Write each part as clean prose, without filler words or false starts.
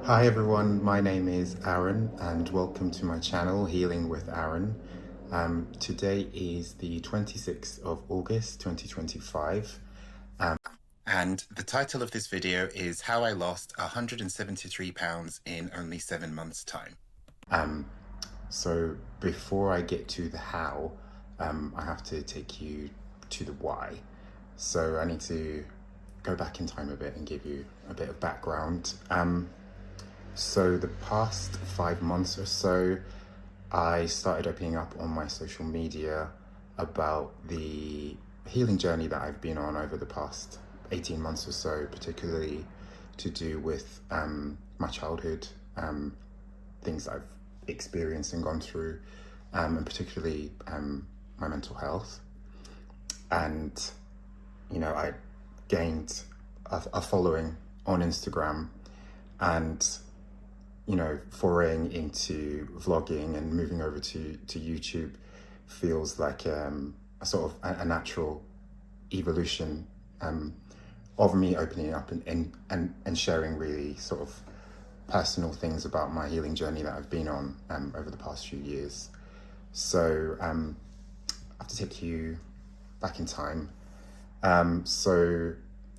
Hi everyone, my name is Aaron and welcome to my channel Healing with Aaron. Today is the 26th of August 2025 and the title of this video is How I Lost 173 pounds in only 7 months time. So before I get to the how, I have to take you to the why. So I need to go back in time a bit and give you a bit of background. So the past 5 months or so, I started opening up on my social media about the healing journey that I've been on over the past 18 months or so, particularly to do with my childhood, things that I've experienced and gone through, and particularly my mental health. And, you know, I gained a following on Instagram, and you know, foraying into vlogging and moving over to YouTube feels like a sort of a natural evolution of me opening up and sharing really sort of personal things about my healing journey that I've been on over the past few years. So I have to take you back in time. So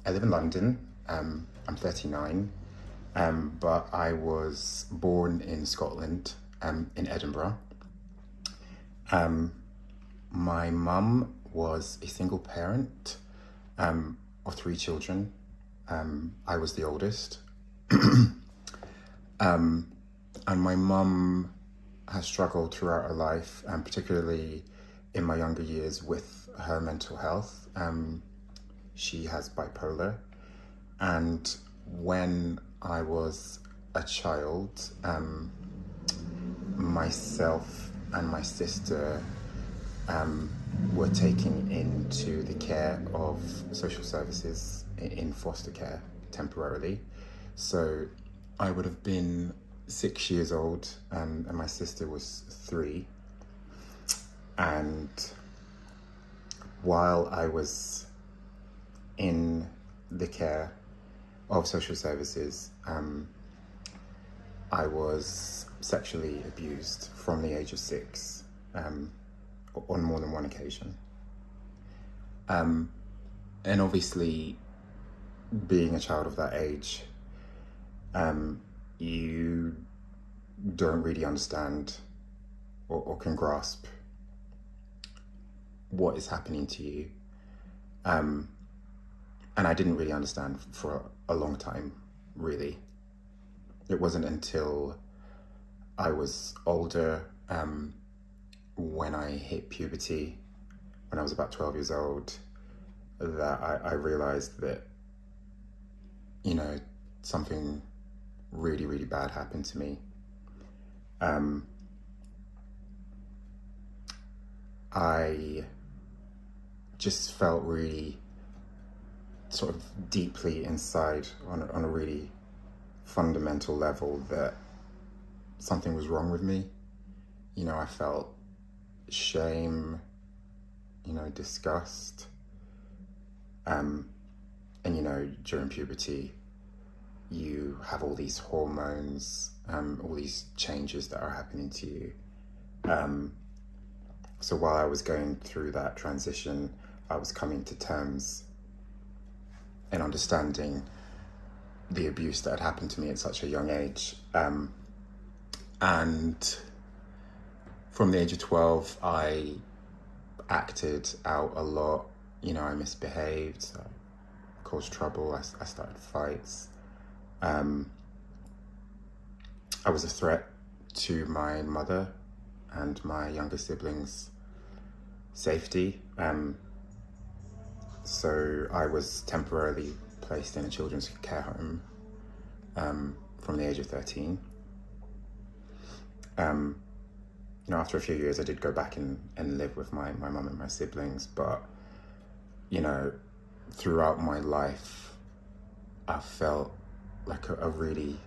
I live in London. I'm 39. But I was born in Scotland, in Edinburgh. My mum was a single parent of 3 children. I was the oldest. And my mum has struggled throughout her life, particularly in my younger years, with her mental health. She has bipolar, and when I was a child, myself and my sister were taken into the care of social services in foster care temporarily. So I would have been 6 years old, and my sister was 3. And while I was in the care of social services, I was sexually abused from the age of 6 on more than one occasion. And obviously, being a child of that age, you don't really understand or can grasp what is happening to you. And I didn't really understand for a long time, really. It wasn't until I was older, when I hit puberty, when I was about 12 years old, that I realized that, you know, something really, really bad happened to me. I just felt really sort of deeply inside on a really fundamental level that something was wrong with me. You know, I felt shame, you know, disgust. And, you know, during puberty, you have all these hormones, all these changes that are happening to you. So while I was going through that transition, I was coming to terms and understanding the abuse that had happened to me at such a young age. And from the age of 12, I acted out a lot. You know, I misbehaved, I caused trouble, I started fights. I was a threat to my mother and my younger siblings' safety. So I was temporarily placed in a children's care home from the age of 13. You know, after a few years, I did go back and live with my mum and my siblings, but, you know, throughout my life, I felt like a really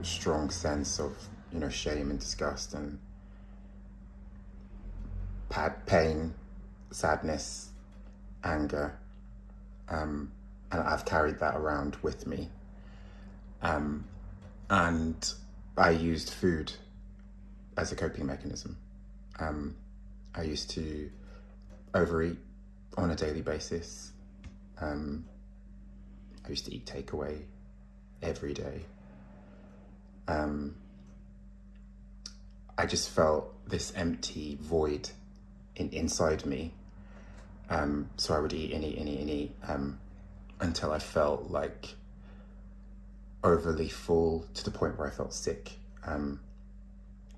strong sense of, you know, shame and disgust and pain, sadness, anger, and I've carried that around with me. And I used food as a coping mechanism. I used to overeat on a daily basis. I used to eat takeaway every day. I just felt this empty void inside me. So I would eat and eat and eat and eat until I felt like overly full, to the point where I felt sick,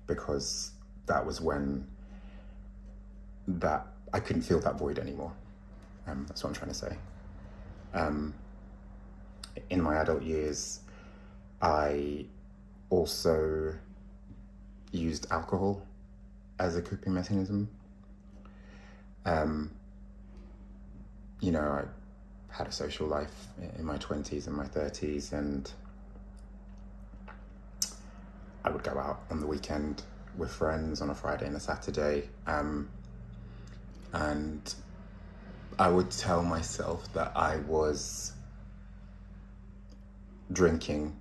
because that was when that I couldn't feel that void anymore. That's what I'm trying to say. In my adult years, I also used alcohol as a coping mechanism. You know, I had a social life in my 20s and my 30s, and I would go out on the weekend with friends on a Friday and a Saturday, and I would tell myself that I was drinking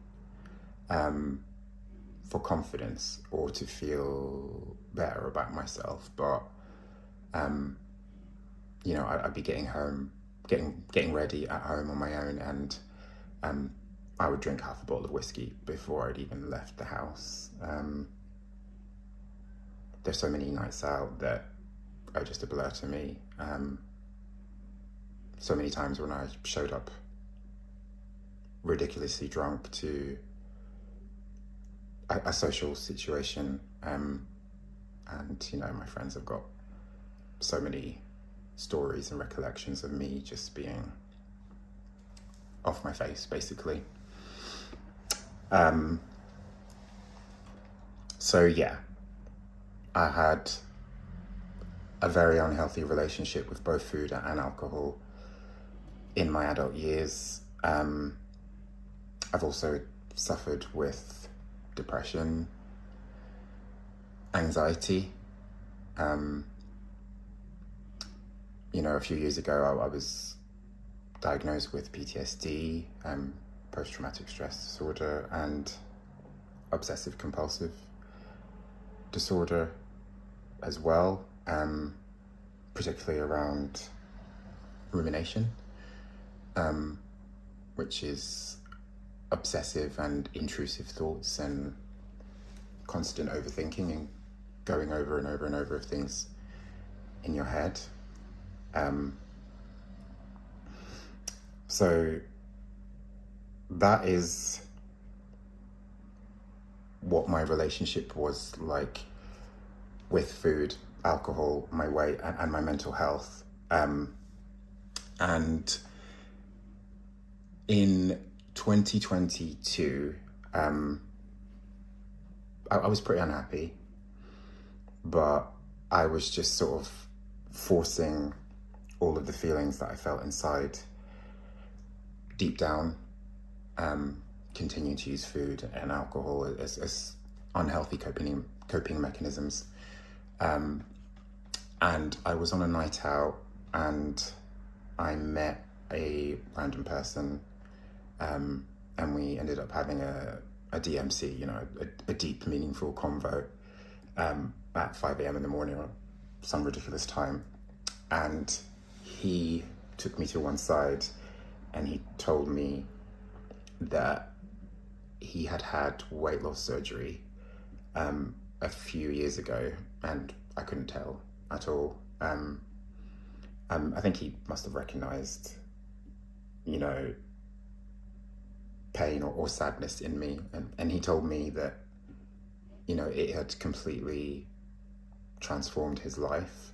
for confidence or to feel better about myself, but you know, I'd be getting ready at home on my own, and I would drink half a bottle of whiskey before I'd even left the house. There's so many nights out that are just a blur to me. So many times when I showed up ridiculously drunk to a social situation, and you know, my friends have got so many stories and recollections of me just being off my face, basically. So yeah, I had a very unhealthy relationship with both food and alcohol in my adult years. I've also suffered with depression, anxiety. You know, a few years ago, I was diagnosed with PTSD, post-traumatic stress disorder, and obsessive compulsive disorder as well, particularly around rumination, which is obsessive and intrusive thoughts and constant overthinking and going over and over and over of things in your head. So that is what my relationship was like with food, alcohol, my weight, and my mental health. And in 2022, I was pretty unhappy, but I was just sort of forcing all of the feelings that I felt inside deep down, continuing to use food and alcohol as unhealthy coping mechanisms. And I was on a night out, and I met a random person, and we ended up having a DMC, you know, a deep, meaningful convo, at 5 a.m. in the morning or some ridiculous time. And he took me to one side and he told me that he had had weight loss surgery a few years ago, and I couldn't tell at all. I think he must have recognized, you know, pain or sadness in me, and he told me that, you know, it had completely transformed his life,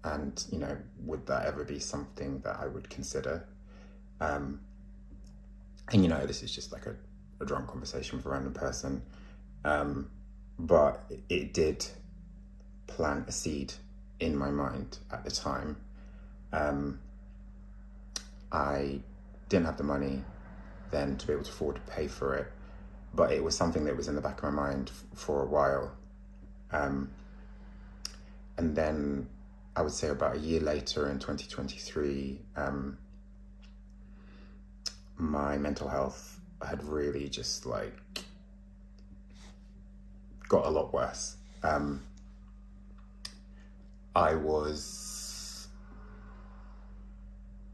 and, you know, would that ever be something that I would consider? And, you know, this is just like a drunk conversation with a random person, but it did plant a seed in my mind at the time. I didn't have the money then to be able to afford to pay for it, but it was something that was in the back of my mind for a while. And then I would say about a year later, in 2023, my mental health had really just like got a lot worse. I was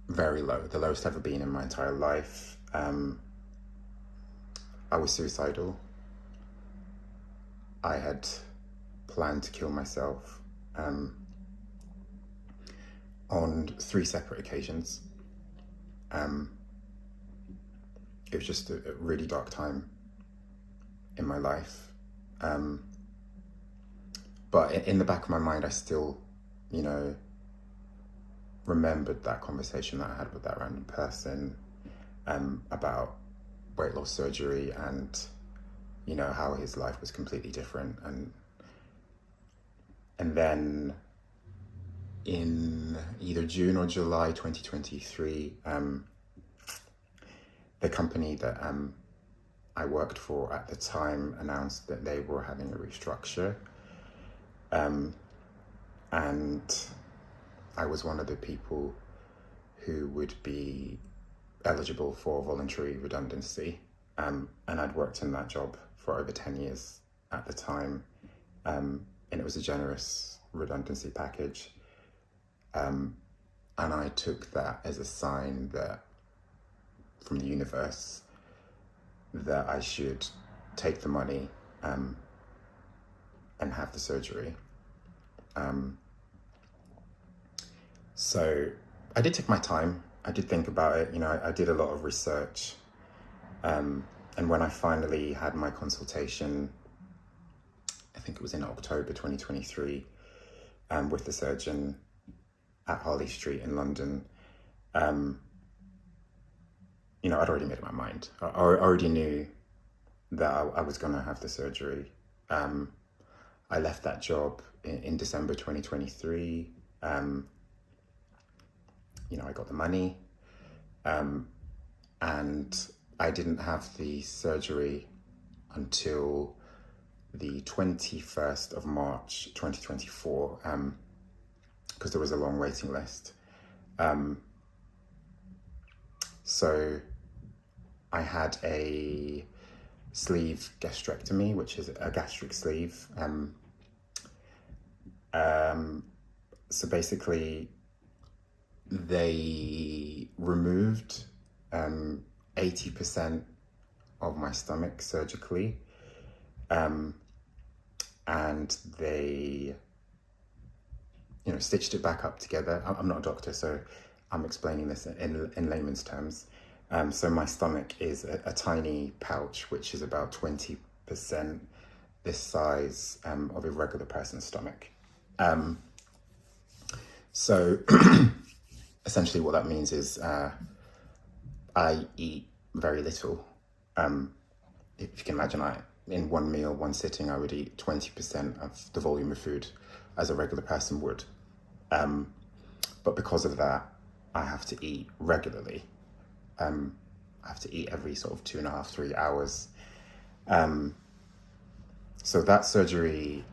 very low, the lowest I've ever been in my entire life. I was suicidal. I had planned to kill myself on 3 separate occasions. It was just a really dark time in my life. But in the back of my mind, I still, remembered that conversation that I had with that random person about weight loss surgery and, how his life was completely different. And then in either June or July 2023, the company that I worked for at the time announced that they were having a restructure. And I was one of the people who would be eligible for voluntary redundancy. And I'd worked in that job for over 10 years at the time. And it was a generous redundancy package. And I took that as a sign that from the universe that I should take the money and have the surgery. So I did take my time. I did think about it. I did a lot of research. And when I finally had my consultation, I think it was in October 2023, with the surgeon at Harley Street in London, I'd already made up my mind. I already knew that I was going to have the surgery. I left that job in December 2023. I got the money, and I didn't have the surgery until the 21st of March 2024, because there was a long waiting list. So I had a sleeve gastrectomy, which is a gastric sleeve. So basically, they removed 80% of my stomach surgically, and they stitched it back up together. I'm not a doctor, so I'm explaining this in layman's terms. So my stomach is a tiny pouch, which is about 20% this size of a regular person's stomach. So essentially what that means is I eat very little. If you can imagine, in one meal, one sitting, I would eat 20% of the volume of food as a regular person would. But because of that, I have to eat regularly. I have to eat every sort of 2.5, 3 hours. So that surgery,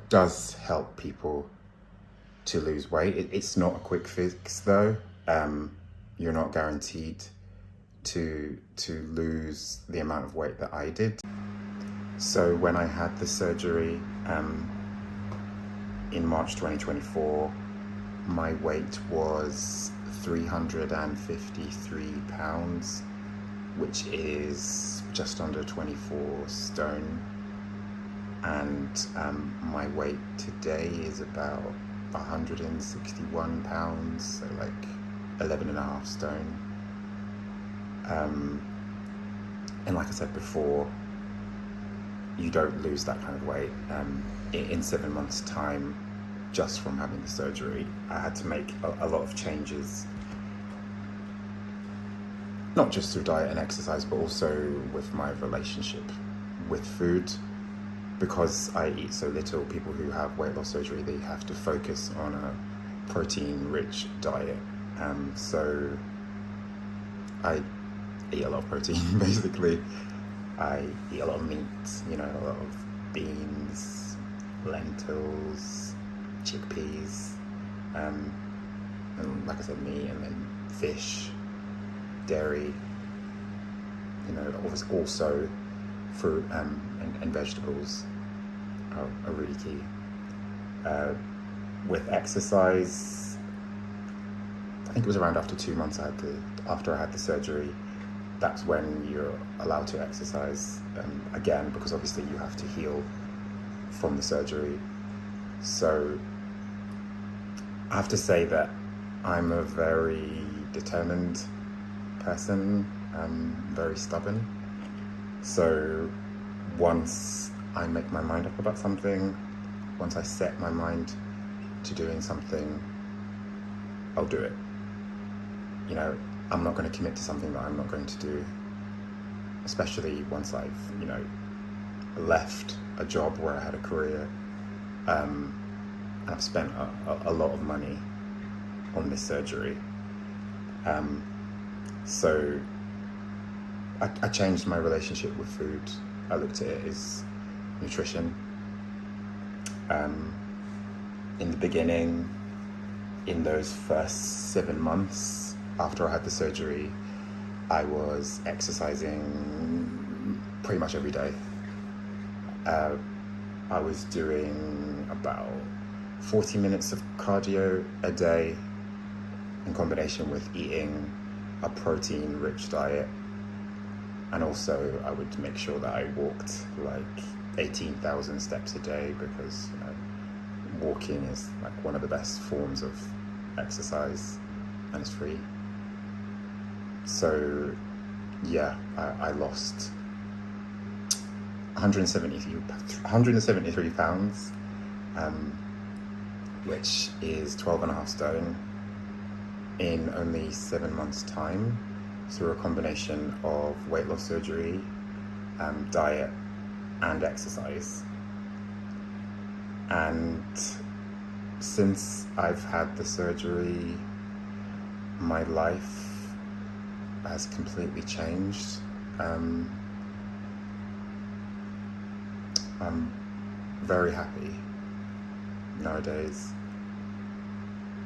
does help people to lose weight. It's not a quick fix though. You're not guaranteed to lose the amount of weight that I did. So when I had the surgery in March 2024, my weight was 353 pounds, which is just under 24 stone. And my weight today is about 161 pounds, so like 11.5 stone. And like I said before, you don't lose that kind of weight in 7 months' time just from having the surgery. I had to make a lot of changes, not just through diet and exercise, but also with my relationship with food. Because I eat so little, people who have weight loss surgery, they have to focus on a protein-rich diet. So I eat a lot of protein, basically. I eat a lot of meat, a lot of beans, lentils, chickpeas, and like I said, meat, and then fish, dairy, also fruit and vegetables are really key. With exercise, I think it was around after 2 months after I had the surgery, that's when you're allowed to exercise again, because obviously you have to heal from the surgery. So I have to say that I'm a very determined person, very stubborn. So once I make my mind up about something, once I set my mind to doing something, I'll do it. You know, I'm not going to commit to something that I'm not going to do, especially once I've, left a job where I had a career. And I've spent a lot of money on this surgery. So I changed my relationship with food. I looked at it as nutrition. In the beginning, in those first 7 months after I had the surgery, I was exercising pretty much every day. I was doing about 40 minutes of cardio a day in combination with eating a protein-rich diet. And also I would make sure that I walked like 18,000 steps a day, because walking is like one of the best forms of exercise and it's free. So yeah, I lost 173 pounds, which is 12.5 stone, in only 7 months' time, through a combination of weight loss surgery, diet and exercise. And since I've had the surgery, my life has completely changed. I'm very happy nowadays.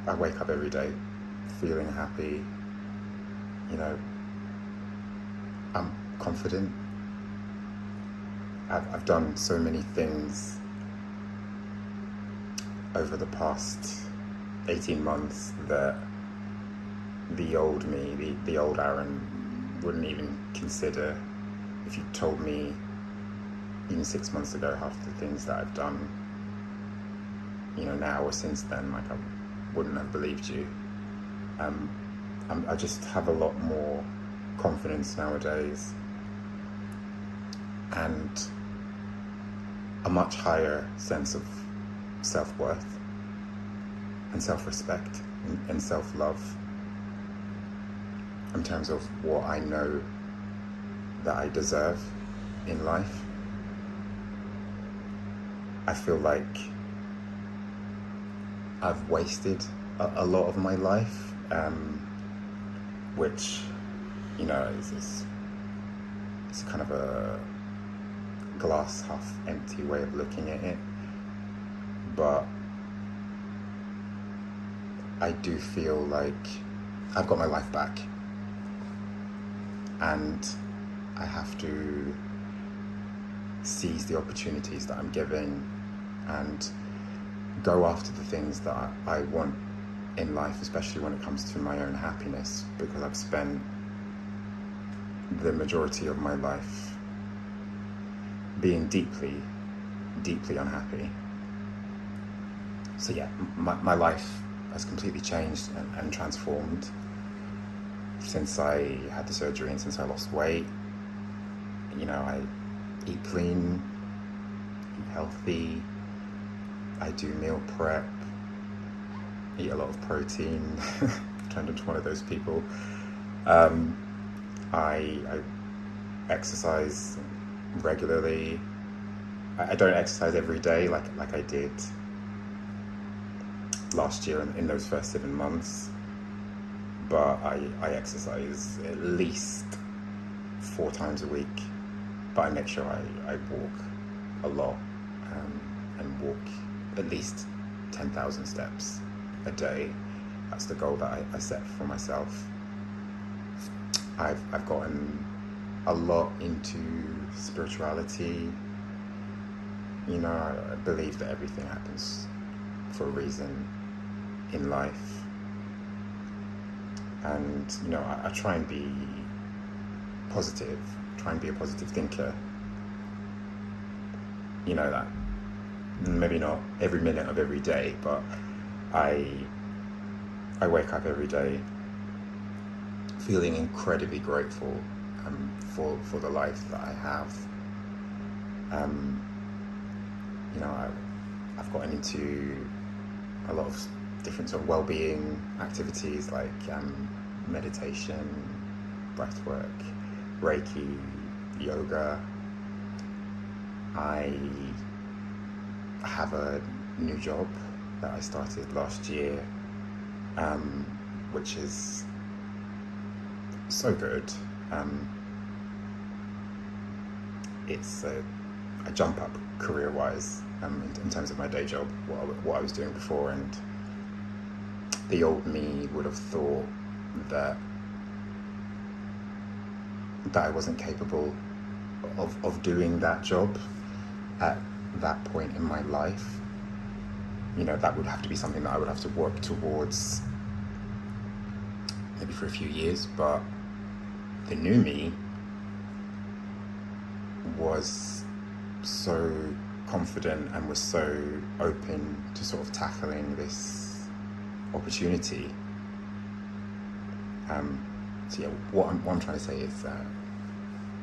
I wake up every day feeling happy. I'm confident. I've done so many things over the past 18 months that the old me, the old Aaron, wouldn't even consider. If you told me even 6 months ago half the things that I've done, now or since then, like, I wouldn't have believed you. I just have a lot more confidence nowadays, and a much higher sense of self-worth and self-respect and self-love, in terms of what I know that I deserve in life. I feel like I've wasted a lot of my life, which, it's kind of a glass half empty way of looking at it. But I do feel like I've got my life back, and I have to seize the opportunities that I'm given and go after the things that I want in life, especially when it comes to my own happiness, because I've spent the majority of my life being deeply, deeply unhappy. So yeah, my life has completely changed and transformed since I had the surgery and since I lost weight. I eat clean, eat healthy, I do meal prep, eat a lot of protein. I've turned into one of those people. I exercise regularly. I don't exercise every day like I did last year in those first 7 months, but I exercise at least 4 times a week. But I make sure I walk a lot, and walk at least 10,000 steps a day. That's the goal that I set for myself. I've gotten a lot into spirituality. You know, I believe that everything happens for a reason in life. And, you know, I try and be positive, try and be a positive thinker. You know that. Maybe not every minute of every day, but I I wake up every day feeling incredibly grateful for the life that I have. Um, you know, I've gotten into a lot of different sort of well-being activities like meditation, breathwork, Reiki, yoga. I have a new job that I started last year, which is so good. It's a jump up career-wise in terms of my day job, what I was doing before, and the old me would have thought that I wasn't capable of doing that job at that point in my life. You know, that would have to be something that I would have to work towards maybe for a few years, but the new me was so confident and was so open to sort of tackling this opportunity. So yeah, what I'm trying to say is that,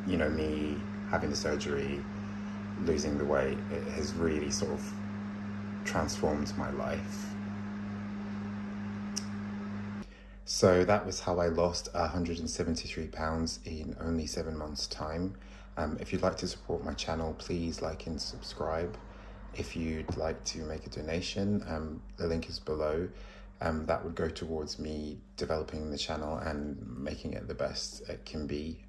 you know, me having the surgery, losing the weight, it has really sort of transformed my life. So that was how I lost 173 pounds in only 7 months' time. If you'd like to support my channel, please like and subscribe. If you'd like to make a donation, the link is below. That would go towards me developing the channel and making it the best it can be.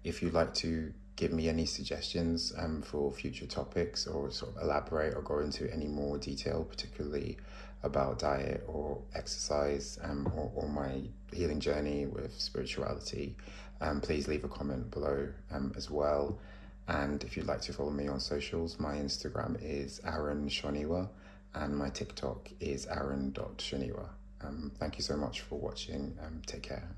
If you'd like to give me any suggestions for future topics, or sort of elaborate or go into any more detail, particularly about diet or exercise, or my healing journey with spirituality, please leave a comment below as well. And if you'd like to follow me on socials, my Instagram is Aaron Shoniwa and my TikTok is aaron.shoniwa. Thank you so much for watching. Take care.